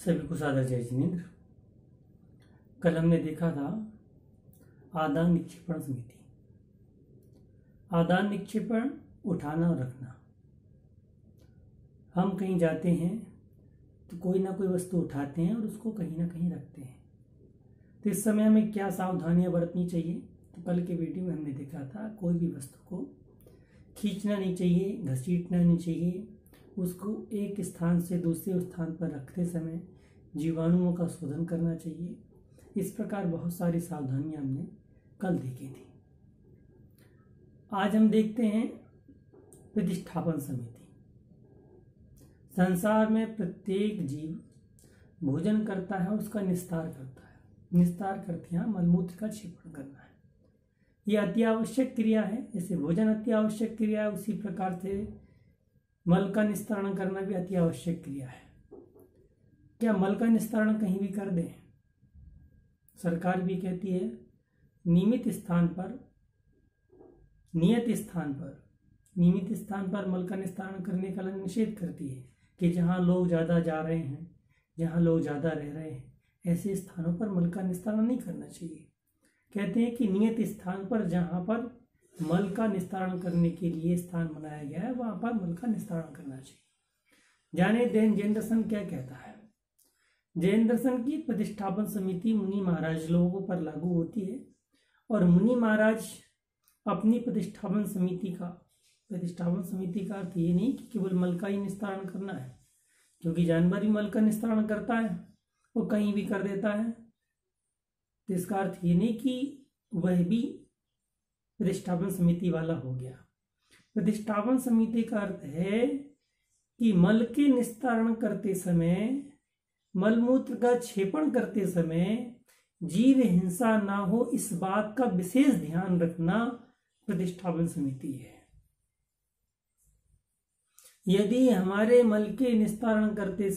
सभी को सादर जय जिनेन्द्र। कल हमने देखा था आदान निक्षेपण समिति। आदान निक्षेपण उठाना और रखना। हम कहीं जाते हैं तो कोई ना कोई वस्तु उठाते हैं और उसको कहीं ना कहीं रखते हैं। तो इस समय हमें क्या सावधानियां बरतनी चाहिए? तो कल के वीडियो में हमने देखा था कोई भी वस्तु को खींचना नहीं चाहिए, घसीटना नहीं चाहिए। उसको एक स्थान से दूसरे स्थान पर रखते समय जीवाणुओं का शोधन करना चाहिए। इस प्रकार बहुत सारी सावधानियां हमने कल देखी थी। आज हम देखते हैं प्रतिष्ठापन समिति। संसार में प्रत्येक जीव भोजन करता है, उसका निस्तार करता है। निस्तार करते हैं मलमूत्र का क्षेपण करना है। यह अति आवश्यक क्रिया है। जैसे भोजन अति आवश्यक क्रिया है, उसी प्रकार से मल का निस्तारण करना भी अति आवश्यक क्रिया है। क्या मल का निस्तारण कहीं भी कर दें? सरकार भी कहती है नियमित स्थान पर नियमित स्थान पर मल का निस्तारण करने का निषेध करती है कि जहाँ लोग ज़्यादा जा रहे हैं, जहाँ लोग ज़्यादा रह रहे हैं, ऐसे स्थानों पर मल का निस्तारण नहीं करना चाहिए। कहते हैं कि नियत स्थान पर जहाँ पर मल का निस्तारण करने के लिए स्थान बनाया गया है, वहाँ पर मल का निस्तारण करना चाहिए। जाने जैन दर्शन क्या कहता है? जैन दर्शन की प्रतिष्ठापन समिति मुनि महाराज लोगों पर लागू होती है और मुनि महाराज अपनी प्रतिष्ठापन समिति का अर्थ ये नहीं कि केवल मल का ही निस्तारण करना है, क्योंकि जानवर भी मल का निस्तारण करता है, वो कहीं भी कर देता है। तो इसका अर्थ ये नहीं कि वह भी प्रतिष्ठापन समिति वाला हो गया। प्रतिष्ठापन समिति का अर्थ है कि मल के निस्तारण करते समय, मलमूत्र का क्षेपण करते समय जीव हिंसा ना हो, इस बात का विशेष ध्यान रखना प्रतिष्ठापन समिति है। यदि हमारे मल के निस्तारण करते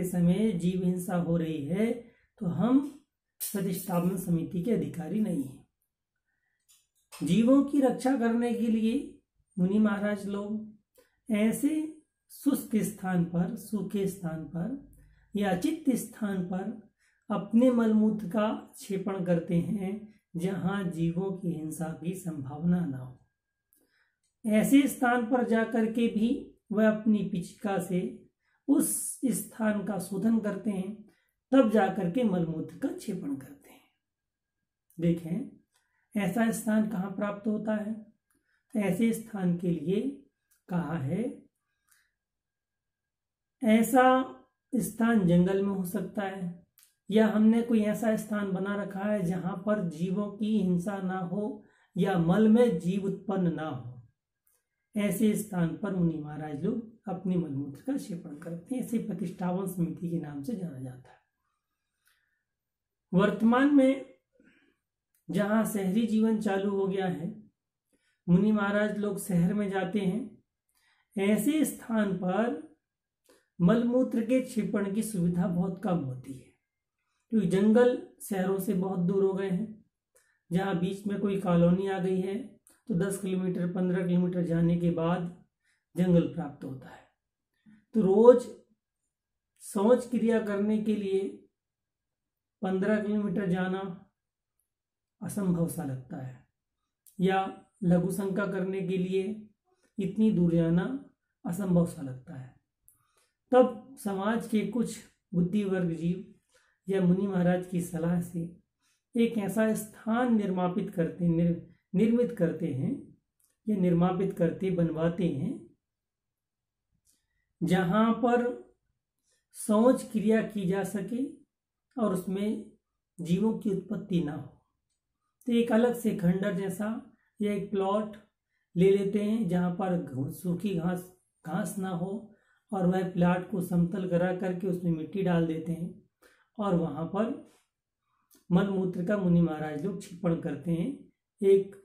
समय जीव हिंसा हो रही है तो हम प्रतिष्ठापन समिति के अधिकारी नहीं है। जीवों की रक्षा करने के लिए मुनि महाराज लोग ऐसे शुष्क स्थान पर, सूखे स्थान पर या अचित स्थान पर अपने मलमूत्र का क्षेपण करते हैं जहां जीवों की हिंसा की संभावना न हो। ऐसे स्थान पर जाकर के भी वह अपनी पिचिका से उस स्थान का शोधन करते हैं, तब जाकर के मलमूत्र का क्षेपण करते हैं। देखें ऐसा स्थान कहाँ प्राप्त होता है? तो ऐसे स्थान के लिए कहा है, ऐसा स्थान जंगल में हो सकता है या हमने कोई ऐसा स्थान बना रखा है जहां पर जीवों की हिंसा ना हो या मल में जीव उत्पन्न ना हो। ऐसे स्थान पर मुनि महाराज लोग अपने मलमूत्र का क्षेपण करते हैं। इसे प्रतिष्ठापन समिति के नाम से जाना जाता है। वर्तमान में जहां शहरी जीवन चालू हो गया है, मुनि महाराज लोग शहर में जाते हैं। ऐसे स्थान पर मलमूत्र के क्षेपण की सुविधा बहुत कम होती है, क्योंकि जंगल शहरों से बहुत दूर हो गए हैं। जहां बीच में कोई कॉलोनी आ गई है तो 10 किलोमीटर 15 किलोमीटर जाने के बाद जंगल प्राप्त होता है। तो रोज शौच क्रिया करने के लिए 15 किलोमीटर जाना असंभव सा लगता है, या लघु शंका करने के लिए इतनी दूर जाना असंभव सा लगता है। तब समाज के कुछ बुद्धिवर्ग जीव या मुनि महाराज की सलाह से एक ऐसा स्थान बनवाते हैं जहां पर शौच क्रिया की जा सके और उसमें जीवों की उत्पत्ति ना हो। तो एक अलग से खंडर जैसा या एक प्लॉट ले लेते हैं जहां पर सूखी घास ना हो, और वह प्लॉट को समतल करा करके उसमें मिट्टी डाल देते हैं और वहां पर मलमूत्र का मुनि महाराज लोग क्षेपण करते हैं। एक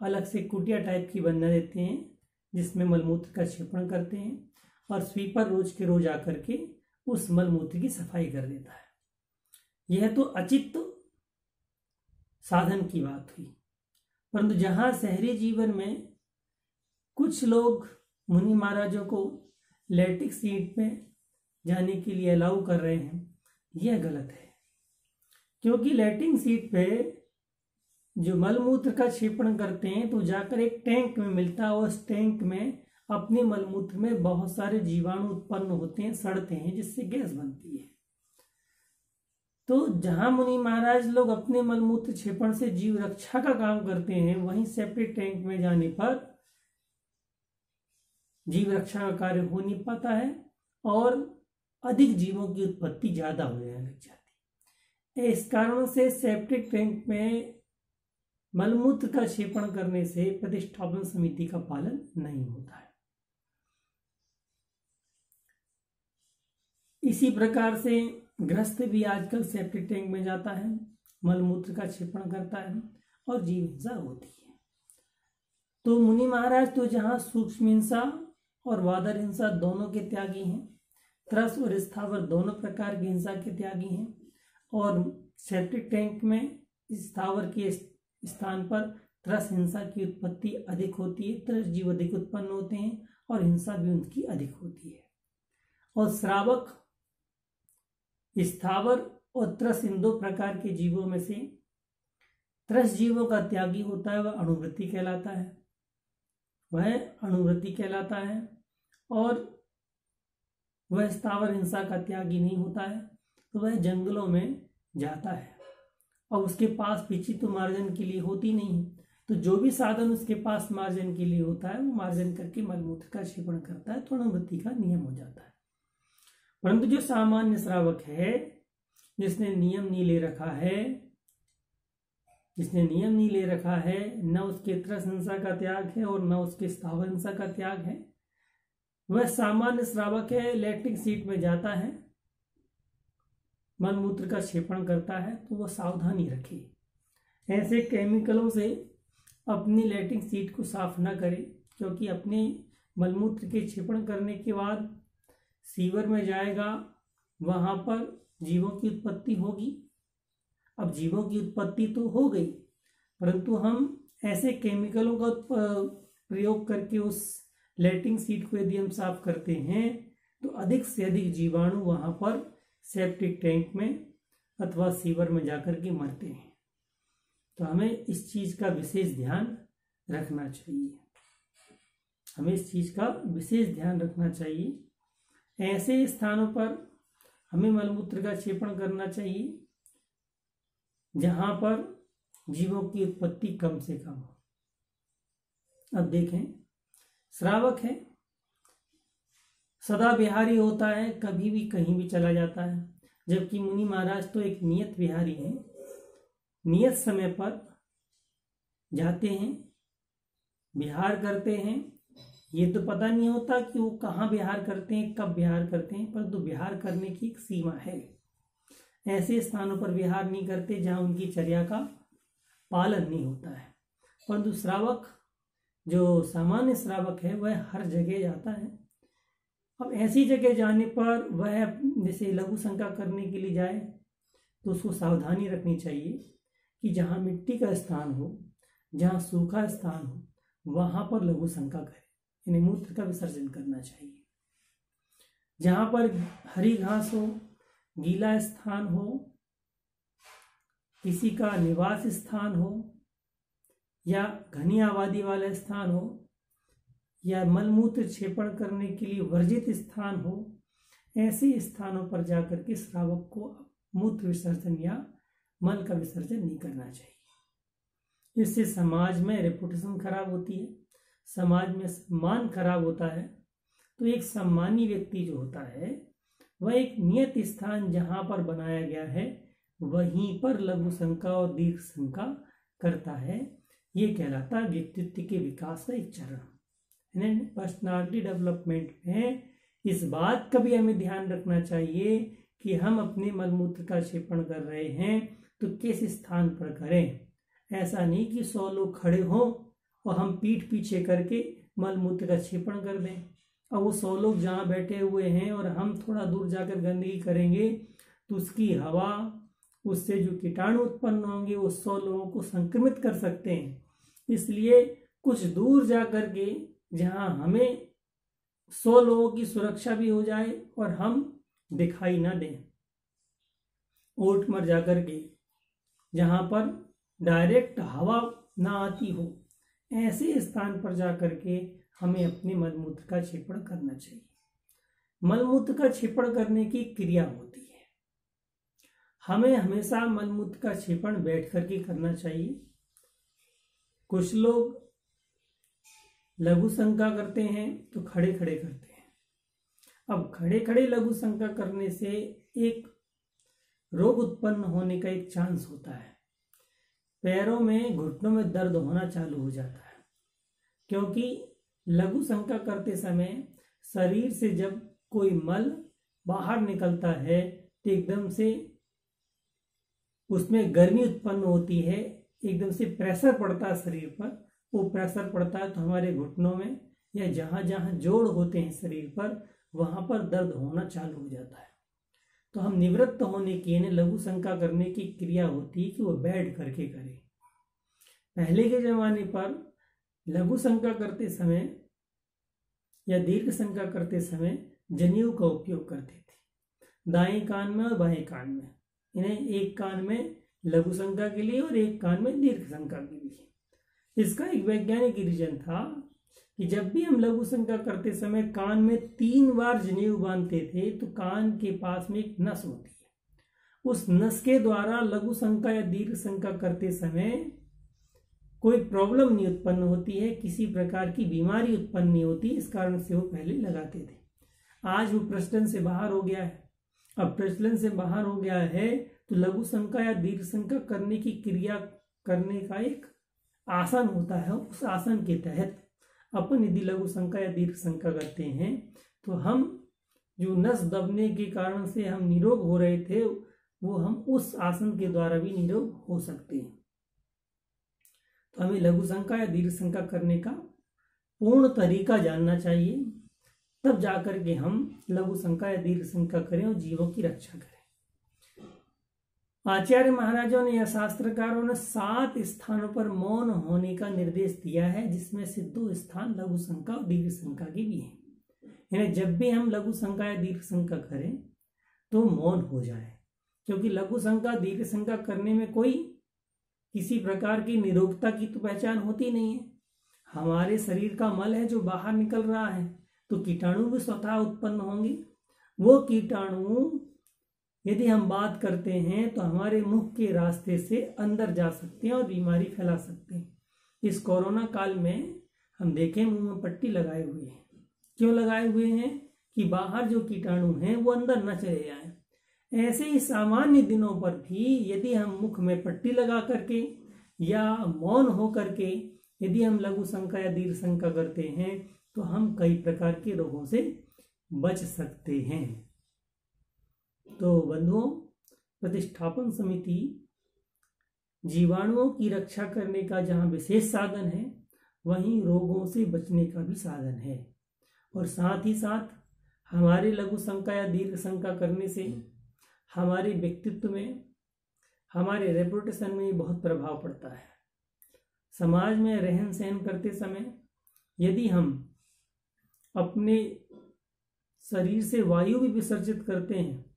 अलग से कुटिया टाइप की बना देते हैं जिसमें मलमूत्र का क्षेपण करते हैं, और स्वीपर रोज के रोज आकर के उस मलमूत्र की सफाई कर देता है। यह तो अचित साधन की बात हुई, परंतु जहां शहरी जीवन में कुछ लोग मुनि महाराजों को लैट्रिन सीट में जाने के लिए अलाउ कर रहे हैं, यह गलत है। क्योंकि लैट्रिन सीट पे जो मलमूत्र का क्षेपण करते हैं तो जाकर एक टैंक में मिलता है, और उस टैंक में अपने मलमूत्र में बहुत सारे जीवाणु उत्पन्न होते हैं, सड़ते हैं, जिससे गैस बनती है। तो जहां मुनि महाराज लोग अपने मलमूत्र क्षेपण से जीव रक्षा का काम करते हैं, वहीं सेप्टिक टैंक में जाने पर जीव रक्षा का कार्य हो नहीं पाता है और अधिक जीवों की उत्पत्ति ज्यादा हो जाने लग जाती है। इस कारण से सेप्टिक टैंक में मलमूत्र का क्षेपण करने से प्रतिष्ठापन समिति का पालन नहीं होता है। इसी प्रकार से गृहस्थ भी आजकल सेप्टिक टैंक में जाता है, मलमूत्र का क्षेपण करता है और जीव हिंसा होती है। तो मुनि महाराज तो जहां सूक्ष्म हिंसा और वादर हिंसा दोनों के त्यागी हैं, त्रस और स्थावर दोनों प्रकार की हिंसा के त्यागी हैं, और सेप्टिक टैंक में स्थावर के स्थान पर त्रस हिंसा की उत्पत्ति अधिक होती है, त्रस जीव अधिक उत्पन्न होते हैं और हिंसा भी उनकी अधिक होती है। और श्रावक, स्थावर और त्रस इन दो प्रकार के जीवों में से त्रस जीवों का त्यागी होता है, वह अणुवृत्ति कहलाता है, और वह स्थावर हिंसा का त्यागी नहीं होता है, तो वह जंगलों में जाता है और उसके पास पीछे तो मार्जन के लिए होती नहीं, तो जो भी साधन उसके पास मार्जन के लिए होता है वो मार्जन करके मलमूत्र का क्षेपण करता है, तो अणुवृत्ति का नियम हो जाता है। परंतु जो सामान्य श्रावक है, जिसने नियम नहीं ले रखा है, न उसके त्रस हिंसा का त्याग है और न उसके स्थावर हिंसा का त्याग है, वह सामान्य श्रावक है, लैट्रिन सीट में जाता है, मलमूत्र का क्षेपण करता है, तो वह सावधानी रखे, ऐसे केमिकलों से अपनी लैट्रिन सीट को साफ न करे, क्योंकि अपने मलमूत्र के क्षेपण करने के बाद सीवर में जाएगा, वहां पर जीवों की उत्पत्ति होगी। अब जीवों की उत्पत्ति तो हो गई, परंतु हम ऐसे केमिकलों का प्रयोग करके उस लैट्रिन सीट को यदि हम साफ करते हैं तो अधिक से अधिक जीवाणु वहां पर सेप्टिक टैंक में अथवा सीवर में जाकर के मरते हैं। तो हमें इस चीज का विशेष ध्यान रखना चाहिए। ऐसे स्थानों पर हमें मलमूत्र का क्षेपण करना चाहिए जहां पर जीवों की उत्पत्ति कम से कम हो। अब देखें, श्रावक है, सदा विहारी होता है, कभी भी कहीं भी चला जाता है, जबकि मुनि महाराज तो एक नियत विहारी है, नियत समय पर जाते हैं, विहार करते हैं। ये तो पता नहीं होता कि वो कहाँ विहार करते हैं, कब विहार करते हैं, परंतु विहार करने की एक सीमा है। ऐसे स्थानों पर विहार नहीं करते जहां उनकी चर्या का पालन नहीं होता है। परंतु श्रावक, जो सामान्य श्रावक है, वह हर जगह जाता है। अब ऐसी जगह जाने पर वह जैसे लघु शंका करने के लिए जाए तो उसको सावधानी रखनी चाहिए कि जहाँ मिट्टी का स्थान हो, जहाँ सूखा स्थान हो, वहां पर लघु शंका करे, यानी मूत्र का विसर्जन करना चाहिए। जहां पर हरी घास हो, गीला स्थान हो, किसी का निवास स्थान हो या घनी आबादी वाला स्थान हो या मलमूत्र क्षेपण करने के लिए वर्जित स्थान हो, ऐसे स्थानों पर जाकर के श्रावक को मूत्र विसर्जन या मल का विसर्जन नहीं करना चाहिए। इससे समाज में रेपुटेशन खराब होती है, समाज में सम्मान खराब होता है। तो एक सम्मानी व्यक्ति जो होता है वह एक नियत स्थान जहां पर बनाया गया है वहीं पर लघु शंका और दीर्घ शंका करता है। ये कहलाता है व्यक्तित्व के विकास का एक चरण। पर्सनालिटी डेवलपमेंट में इस बात का भी हमें ध्यान रखना चाहिए कि हम अपने मलमूत्र का क्षेपण कर रहे हैं तो किस स्थान पर करें। ऐसा नहीं कि 100 लोग खड़े हों और हम पीठ पीछे करके मलमूत्र का क्षेपण कर दें। अब वो 100 लोग जहाँ बैठे हुए हैं और हम थोड़ा दूर जाकर गंदगी करेंगे तो उसकी हवा, उससे जो कीटाणु उत्पन्न होंगे वो 100 लोगों को संक्रमित कर सकते हैं। इसलिए कुछ दूर जा कर के जहाँ हमें 100 लोगों की सुरक्षा भी हो जाए और हम दिखाई ना दें। ओट मर जाकर के जहां पर डायरेक्ट हवा ना आती हो, ऐसे स्थान पर जाकर के हमें अपने मलमूत्र का क्षेपण करना चाहिए। मलमूत्र का क्षेपण करने की क्रिया होती है, हमें हमेशा मलमूत्र का क्षेपण बैठ करके करना चाहिए। कुछ लोग लघु शंका करते हैं तो खड़े खड़े करते हैं। अब खड़े खड़े लघु शंका करने से एक रोग उत्पन्न होने का एक चांस होता है। पैरों में, घुटनों में दर्द होना चालू हो जाता है, क्योंकि लघु शंका करते समय शरीर से जब कोई मल बाहर निकलता है तो एकदम से उसमें गर्मी उत्पन्न होती है, एकदम से प्रेशर पड़ता है शरीर पर। वो प्रेशर पड़ता है तो हमारे घुटनों में या जहाँ जहाँ जोड़ होते हैं शरीर पर, वहाँ पर दर्द होना चालू हो जाता है। तो हम निवृत्त होने की, यानी लघु शंका करने की क्रिया होती है कि वो बैठ करके करें। पहले के जमाने पर लघु शंका करते समय या दीर्घ शंका करते समय जनेऊ का उपयोग करते थे, दाएं कान में और बाएं कान में। इन्हें एक कान में लघु शंका के लिए और एक कान में दीर्घ शंका के लिए। इसका एक वैज्ञानिक रीजन था कि जब भी हम लघु शंका करते समय कान में 3 बार जनेऊ बांधते थे तो कान के पास में एक नस होती है, उस नस के द्वारा लघु शंका या दीर्घ शंका करते समय कोई प्रॉब्लम नहीं उत्पन्न होती है, किसी प्रकार की बीमारी उत्पन्न नहीं होती। इस कारण से वो पहले लगाते थे। आज वो प्रचलन से बाहर हो गया है। अब प्रचलन से बाहर हो गया है तो लघु शंका या दीर्घ शंका करने की क्रिया करने का एक आसन होता है। उस आसन के तहत अपन यदि लघु शंका या दीर्घ शंका करते हैं तो हम जो नस दबने के कारण से हम निरोग हो रहे थे, वो हम उस आसन के द्वारा भी निरोग हो सकते हैं। तो हमें लघु शंका या दीर्घ शंका करने का पूर्ण तरीका जानना चाहिए, तब जाकर के हम लघु शंका या दीर्घ शंका करें और जीवों की रक्षा करें। आचार्य महाराजों ने या शास्त्रकारों ने 7 स्थानों पर मौन होने का निर्देश दिया है, जिसमें से 2 स्थान लघु शंका और दीर्घ शंका के भी हैं। यानी जब भी हम लघु शंका या दीर्घ शंका करें तो मौन हो जाए, क्योंकि लघु शंका दीर्घ शंका करने में कोई किसी प्रकार की निरोगता की तो पहचान होती नहीं है। हमारे शरीर का मल है जो बाहर निकल रहा है, तो कीटाणु भी स्वतः उत्पन्न होंगे। वो कीटाणु यदि हम बात करते हैं तो हमारे मुख के रास्ते से अंदर जा सकते हैं और बीमारी फैला सकते हैं। इस कोरोना काल में हम देखें मुंह में पट्टी लगाए हुए हैं। क्यों लगाए हुए हैं? कि बाहर जो कीटाणु हैं वो अंदर न चले जाएं। ऐसे ही सामान्य दिनों पर भी यदि हम मुख में पट्टी लगा करके या मौन हो करके यदि हम लघु शंका या दीर्घ शंका करते हैं तो हम कई प्रकार के रोगों से बच सकते हैं। तो बंधुओं, प्रतिष्ठापन समिति जीवाणुओं की रक्षा करने का जहाँ विशेष साधन है, वहीं रोगों से बचने का भी साधन है। और साथ ही साथ हमारे लघु शंका या दीर्घ शंका करने से हमारे व्यक्तित्व में, हमारे रेपुटेशन में बहुत प्रभाव पड़ता है। समाज में रहन सहन करते समय यदि हम अपने शरीर से वायु भी विसर्जित करते हैं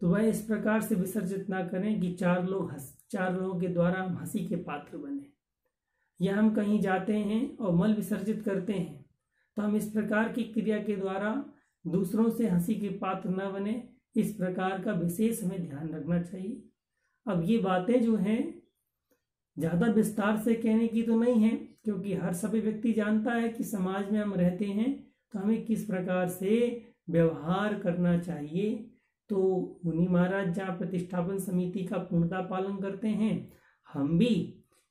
तो वह इस प्रकार से विसर्जित ना करें कि 4 लोगों के द्वारा हम हंसी के पात्र बने। या हम कहीं जाते हैं और मल विसर्जित करते हैं तो हम इस प्रकार की क्रिया के द्वारा दूसरों से हंसी के पात्र न बने। इस प्रकार का विशेष हमें ध्यान रखना चाहिए। अब ये बातें जो हैं ज़्यादा विस्तार से कहने की तो नहीं है, क्योंकि हर सभी व्यक्ति जानता है कि समाज में हम रहते हैं तो हमें किस प्रकार से व्यवहार करना चाहिए। तो मुनि महाराज जहाँ प्रतिष्ठापन समिति का पूर्णतः पालन करते हैं, हम भी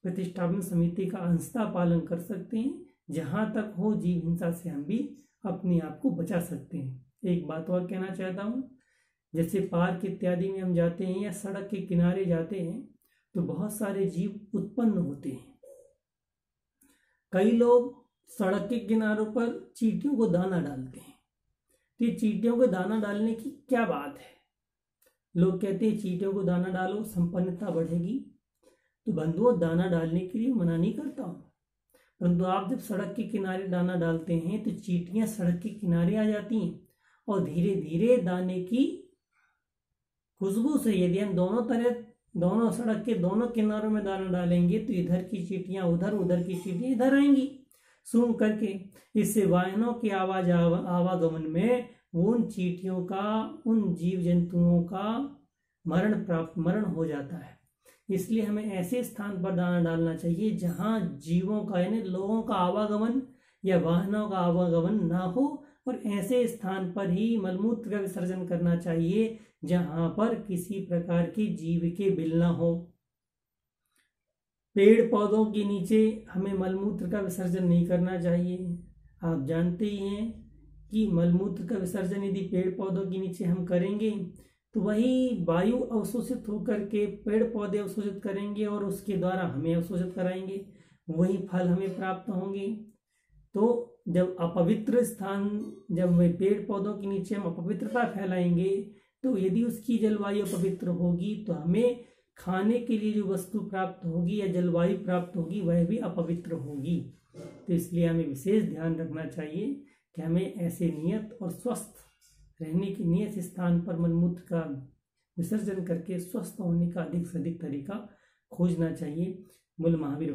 प्रतिष्ठापन समिति का अंशतः पालन कर सकते हैं। जहाँ तक हो जीव हिंसा से हम भी अपने आप को बचा सकते हैं। एक बात और कहना चाहता हूँ, जैसे पार्क इत्यादि में हम जाते हैं या सड़क के किनारे जाते हैं तो बहुत सारे जीव उत्पन्न होते हैं। कई लोग सड़क के किनारों पर चींटियों को दाना डालते हैं। तो ये चींटियों को दाना डालने की क्या बात है? लोग कहते हैं चींटियों को दाना डालो, संपन्नता बढ़ेगी। तो बंधुओं, दाना डालने के लिए मना नहीं करता हूँ, परंतु आप जब सड़क के किनारे दाना डालते हैं तो चींटियां सड़क के किनारे आ जाती हैं और धीरे धीरे दाने की खुशबू से, यदि हम दोनों सड़क के दोनों किनारों में दाना डालेंगे तो इधर की चींटियां उधर, उधर की चींटियां इधर आएंगी सूंघ करके। इससे वाहनों के आवागमन में उन चींटियों का, उन जीव जंतुओं का मरण हो जाता है। इसलिए हमें ऐसे स्थान पर दाना डालना चाहिए जहां जीवों का, यानी लोगों का आवागमन या वाहनों का आवागमन ना हो, और ऐसे स्थान पर ही मलमूत्र का विसर्जन करना चाहिए जहां पर किसी प्रकार के जीव के बिल ना हो। पेड़ पौधों के नीचे हमें मलमूत्र का विसर्जन नहीं करना चाहिए। आप जानते ही हैं कि मलमूत्र का विसर्जन यदि पेड़ पौधों के नीचे हम करेंगे तो वही वायु अवशोषित होकर के पेड़ पौधे अवशोषित करेंगे और उसके द्वारा हमें अवशोषित कराएंगे, वही फल हमें प्राप्त होंगे। तो जब अपवित्र स्थान, जब पेड़ पौधों के नीचे हम अपवित्रता फैलाएंगे तो यदि उसकी जलवायु अपवित्र होगी तो हमें खाने के लिए जो वस्तु प्राप्त होगी या जलवायु प्राप्त होगी वह भी अपवित्र होगी। तो इसलिए हमें विशेष ध्यान रखना चाहिए कि हमें ऐसे नियत और स्वस्थ रहने की नियत स्थान पर मलमूत्र का विसर्जन करके स्वस्थ होने का अधिक से अधिक तरीका खोजना चाहिए। बोल महावीर।